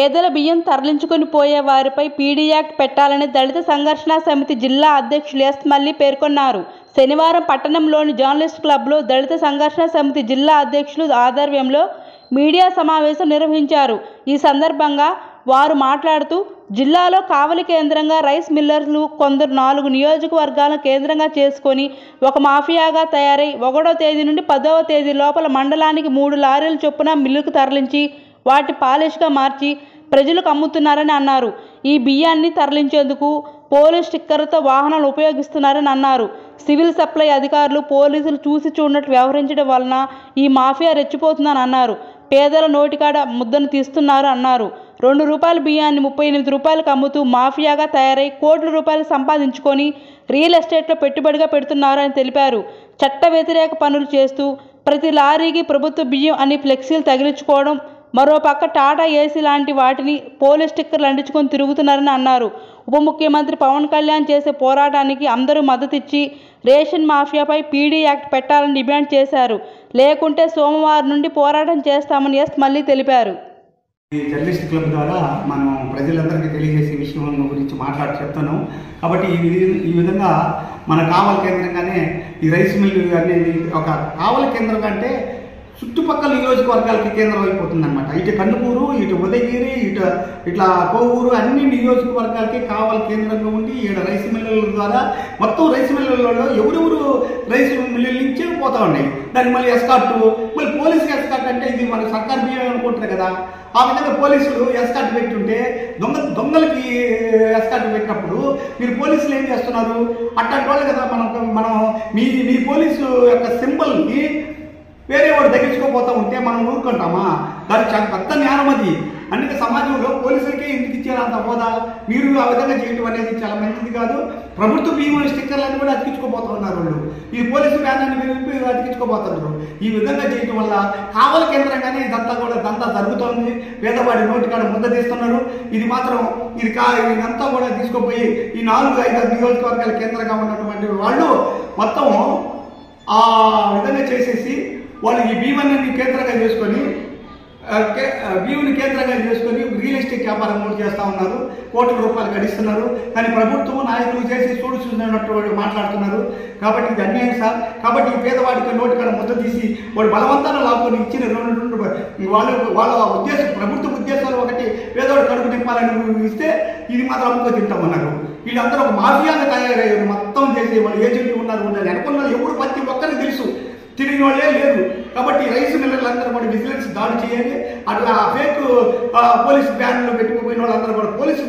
పేదల బియ్యం తరలించుకుని పోయే వారిపై పీడీ యాక్ట్ పెట్టాలని దళిత సంఘర్షణ సమితి జిల్లా అధ్యక్షులు ఎస్ మల్లి పేర్కొన్నారు. శనివారం పట్టణంలోని జర్నలిస్ట్ క్లబ్లో దళిత సంఘర్షణ సమితి జిల్లా అధ్యక్షులు ఆధ్వర్యంలో మీడియా సమావేశం నిర్వహించారు. ఈ సందర్భంగా వారు మాట్లాడుతూ జిల్లాలో కావలి కేంద్రంగా రైస్ మిల్లర్లు కొందరు 4 నియోజకవర్గాలను కేంద్రంగా చేసుకొని ఒక మాఫియాగా తయారై 1వ తేదీ నుండి 10వ తేదీ లోపల మండలానికి 3 లారీల చొప్పున మిల్లుకు తరలించి వాటి పాలిష్గా మార్చి ప్రజలకు అమ్ముతున్నారని అన్నారు. ఈ బియ్యాన్ని తరలించేందుకు పోలీస్ స్టిక్కర్లతో వాహనాలు ఉపయోగిస్తున్నారని అన్నారు. సివిల్ సప్లై అధికారులు పోలీసులు చూసి చూడనట్టు వ్యవహరించడం వలన ఈ మాఫియా రెచ్చిపోతుందని అన్నారు. పేదల నోటికాడ ముద్దను తీస్తున్నారు అన్నారు. ₹2 బియ్యాన్ని 38 రూపాయలకు అమ్ముతూ మాఫియాగా తయారై కోట్ల రూపాయలు సంపాదించుకొని రియల్ ఎస్టేట్లో పెట్టుబడిగా పెడుతున్నారు అని తెలిపారు. చట్ట వ్యతిరేక పనులు చేస్తూ ప్రతి లారీకి ప్రభుత్వ బియ్యం అని ఫ్లెక్సీలు తగిలించుకోవడం, మరోపక్క టాటా ఏసీ లాంటి వాటిని పోలీస్ స్టిక్కర్లు అంటించుకొని తిరుగుతున్నారని అన్నారు. ఉప ముఖ్యమంత్రి పవన్ కళ్యాణ్ చేసే పోరాటానికి అందరూ మద్దతిచ్చి రేషన్ మాఫియాపై పీడీ యాక్ట్ పెట్టాలని డిమాండ్ చేశారు. లేకుంటే సోమవారం నుండి పోరాటం చేస్తామని ఎస్ మల్లి తెలిపారు. ఈ జర్నలిస్ట్ క్లబ్ ద్వారా మనం ప్రజలందరికీ తెలియజేసే విషయం గురించి చెప్తున్నాం. కాబట్టి ఈ విధంగా మన కావలి కేంద్రంగానే ఈ రైస్ మిల్లు అనేది ఒక కావలి కేంద్రం అంటే చుట్టుపక్కల నియోజకవర్గాలకి కేంద్రం అయిపోతుంది అనమాట. ఇటు కందుకూరు, ఇటు ఉదయగిరి, ఇట్లా కోవూరు అన్ని నియోజకవర్గాలకి కావలి కేంద్రంగా ఉండి ఈడ రైస్ మిల్లుల ద్వారా మొత్తం రైస్ మిల్లులలో ఎవరెవరు రైస్ మిల్లుల నుంచి పోతా ఉన్నాయి. దానికి మళ్ళీ ఎస్కార్టు, మళ్ళీ పోలీసుకి ఎస్కార్ట్ అంటే ఇది మన సర్కార్ బియ్యం అనుకుంటారు కదా. ఆ విధంగా పోలీసులు ఎస్కార్ట్ పెట్టుంటే దొంగలకి ఎస్కార్ట్ పెట్టినప్పుడు మీరు పోలీసులు ఏం చేస్తున్నారు? అట్లాంటి వాళ్ళు కదా మనం మీ పోలీసు యొక్క సింబల్ని వేరే వాడు తగ్గించుకోపోతా ఉంటే మనం ఊరుకుంటామా? దానికి చాలా పెద్ద జ్ఞానం అది. అందుకే సమాజంలో పోలీసులకే ఎందుకు ఇచ్చారంత హోదా? మీరు ఆ విధంగా చేయడం అనేది చాలా మంచిది కాదు. ప్రభుత్వ బియ్యం స్టిక్కర్లను కూడా అతికించుకోపోతా ఉన్నారు వాళ్ళు. ఈ పోలీసు బ్యానాన్ని అతికించుకోపోతున్నారు. ఈ విధంగా చేయడం వల్ల కావలి కేంద్రంగానే ఇదంతా జరుగుతోంది. పేదవాడి నోటికాడ ముద్ద తీస్తున్నారు. ఇది మాత్రం ఇదంతా కూడా తీసుకుపోయి ఈ 4-5 నియోజకవర్గాల కేంద్రంగా ఉన్నటువంటి వాళ్ళు మొత్తం ఆ విధంగా చేసేసి వాళ్ళు ఈ బియ్యాన్ని కేంద్రంగా చేసుకొని రియల్ ఎస్టేట్ వ్యాపారం కూడా చేస్తూ ఉన్నారు. కోట్ల రూపాయలు గడిస్తున్నారు. కానీ ప్రభుత్వం నాయకులు చేసి చూసినట్టు మాట్లాడుతున్నారు. కాబట్టి ఇది అన్యాయం సార్. కాబట్టి ఈ పేదవాడికి నోటికాడ ముద్ద తీసి వాడు బలవంతాన్ని లాక్కొని ఇచ్చిన వాళ్ళ ఉద్దేశం, ప్రభుత్వ ఉద్దేశాలు ఒకటి పేదవాడు కడుపు నింపాలని ఇస్తే ఇది మాత్రం అమ్ముకో తింటామన్నారు. వీళ్ళందరూ ఒక మాఫియాగా తయారయ్యారు. మొత్తం చేసి వాళ్ళు ఏజెంట్లు ఉన్నారు. అనుకున్నారు ఎవరు ప్రతి ఒక్కరికి తెలుసు, తిరిగిన వాళ్ళే లేరు. కాబట్టి రైస్ మిల్లర్లందరూ కూడా విజిలెన్స్ దాడి చేయాలి. అట్లా ఫేక్ పోలీస్ బ్యాన్లు పెట్టుకుపోయిన వాళ్ళందరూ కూడా పోలీస్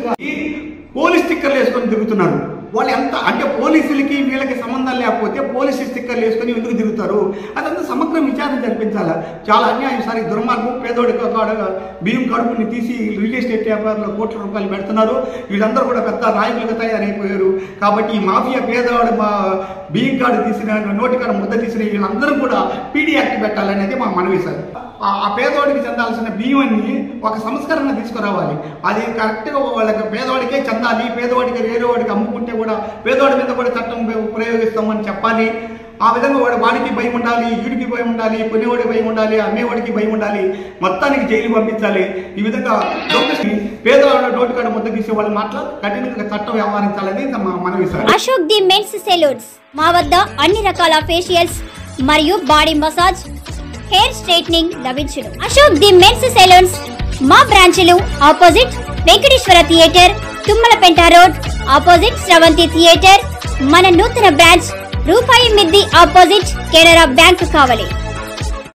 స్టిక్కర్లు వేసుకొని తిరుగుతున్నారు. వాళ్ళు ఎంత అంటే పోలీసులకి వీళ్ళకి సంబంధం లేకపోతే పోలీసు స్టిక్కర్లు వేసుకొని ఎందుకు తిరుగుతారు? అదంతా సమగ్ర విచారణ జరిపించాలి. చాలా అన్యాయం సార్. ఈ దుర్మార్గం. పేదోడి బియ్యం కడుపుని తీసి రియల్ ఎస్టేట్ వ్యాపారంలో కోట్ల రూపాయలు పెడుతున్నారు. వీళ్ళందరూ కూడా పెద్ద నాయకులుగా తయారైపోయారు. కాబట్టి ఈ మాఫియా పేదవాడు బియ్యం కార్డు తీసిన నోటికాడ ముద్ద తీసిన వీళ్ళందరూ కూడా పీడీ యాక్ట్ పెట్టాలనేది మా మనవి సార్. ఆ పేదవాడికి చెందాల్సిన బియ్యాన్ని ఒక సంస్కరణ తీసుకురావాలి. అది కరెక్ట్గా వాళ్ళకి పేదవాడికే చెందాలి. పేదవాడికి వేరే వాడికి అమ్ముకుంటే కూడా పేదవాడి మీద కూడా చట్టం ప్రయోగిస్తామని చెప్పాలి. ఆ విధంగా వాడికి భయం ఉండాలి, వీడికి భయం ఉండాలి, కొనేవాడికి భయం ఉండాలి, అమ్మేవాడికి భయం ఉండాలి. మొత్తానికి జైలు పంపించాలి. ఈ విధంగా పేదవాళ్ళ నోటికాడ ముద్ద తీసే వాళ్ళు కఠినంగా చట్టం వ్యవహరించాలని మనవి sir. Ashok the men's salons మా వద్ద అన్ని రకాల ఫేషియల్స్ మరియు బాడీ మసాజ్, హెయిర్ స్ట్రైట్నింగ్ లభించును. అశోక్ ది మెన్స్ సెలూన్స్ మా బ్రాంచ్లు opposite Venkateswara theatre, Tummalapenta road, opposite Sravanthi theatre. మన నూతన బ్రాంచ్ రూపాయి మిద్ది ఆపోజిట్ కెనరా బ్యాంక్ కావలి.